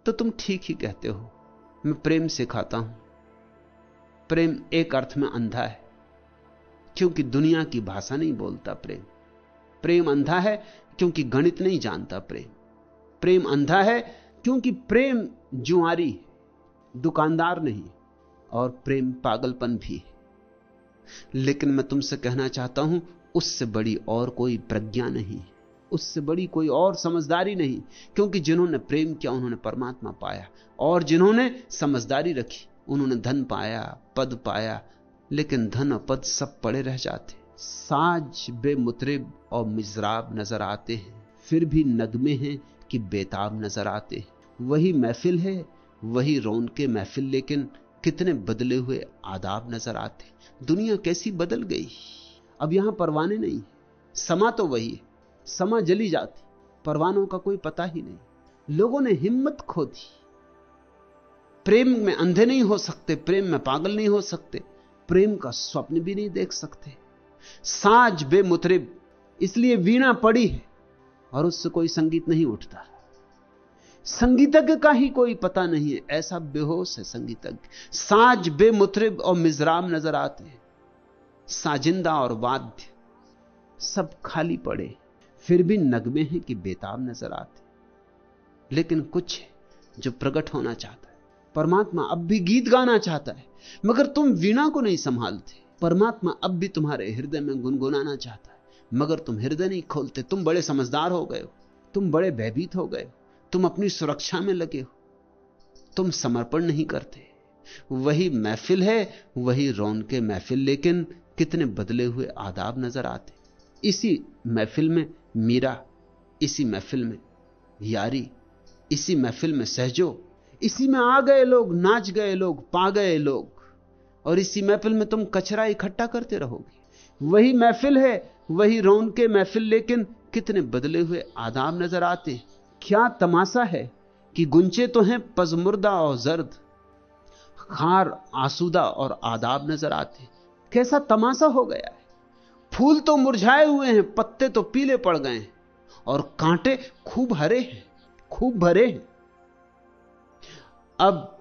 तो तुम ठीक ही कहते हो। मैं प्रेम सिखाता हूं। प्रेम एक अर्थ में अंधा है, क्योंकि दुनिया की भाषा नहीं बोलता। प्रेम अंधा है क्योंकि गणित नहीं जानता। प्रेम अंधा है क्योंकि प्रेम जुआरी, दुकानदार नहीं, और प्रेम पागलपन भी है। लेकिन मैं तुमसे कहना चाहता हूं, उससे बड़ी और कोई प्रज्ञा नहीं, उससे बड़ी कोई और समझदारी नहीं, क्योंकि जिन्होंने प्रेम किया उन्होंने परमात्मा पाया, और जिन्होंने समझदारी रखी उन्होंने धन पाया, पद पाया। लेकिन धन और पद सब पड़े रह जाते। साज बेमुतरिब और मिजराब नजर आते हैं, फिर भी नगमे हैं कि बेताब नजर आते हैं। वही महफिल है, वही रौनके महफिल, लेकिन कितने बदले हुए आदाब नजर आते। दुनिया कैसी बदल गई। अब यहां परवाने नहीं, समा तो वही है, समा जली जाती, परवानों का कोई पता ही नहीं। लोगों ने हिम्मत खो दी। प्रेम में अंधे नहीं हो सकते, प्रेम में पागल नहीं हो सकते, प्रेम का स्वप्न भी नहीं देख सकते। साज बेमुतरिब, इसलिए वीणा पड़ी है और उससे कोई संगीत नहीं उठता। संगीतज्ञ का ही कोई पता नहीं है, ऐसा बेहोश है संगीतज्ञ। साज बेमुतरिब और मिजराब नजर आते हैं, साजिंदा और वाद्य सब खाली पड़े, फिर भी नगमे हैं कि बेताब नजर आते। लेकिन कुछ है जो प्रकट होना चाहता है। परमात्मा अब भी गीत गाना चाहता है, मगर तुम वीणा को नहीं संभालते। परमात्मा अब भी तुम्हारे हृदय में गुनगुनाना चाहता है, मगर तुम हृदय नहीं खोलते। तुम बड़े समझदार हो गए हो, तुम बड़े भयभीत हो गए हो, तुम अपनी सुरक्षा में लगे हो, तुम समर्पण नहीं करते। वही महफिल है, वही रौनके महफिल, लेकिन कितने बदले हुए आदाब नजर आते। इसी महफिल में मीरा, इसी महफिल में यारी, इसी महफिल में सहजो, इसी में आ गए लोग, नाच गए लोग, पा गए लोग, और इसी महफिल में तुम कचरा इकट्ठा करते रहोगे। वही महफिल है, वही रौनके महफिल, लेकिन कितने बदले हुए आदाब नजर आते। क्या तमाशा है कि गुंचे तो हैं पजमुर्दा और जर्द, खार आसूदा और आदाब नजर आते। कैसा तमाशा हो गया है। फूल तो मुरझाए हुए हैं, पत्ते तो पीले पड़ गए हैं, और कांटे खूब हरे हैं, खूब भरे हैं। अब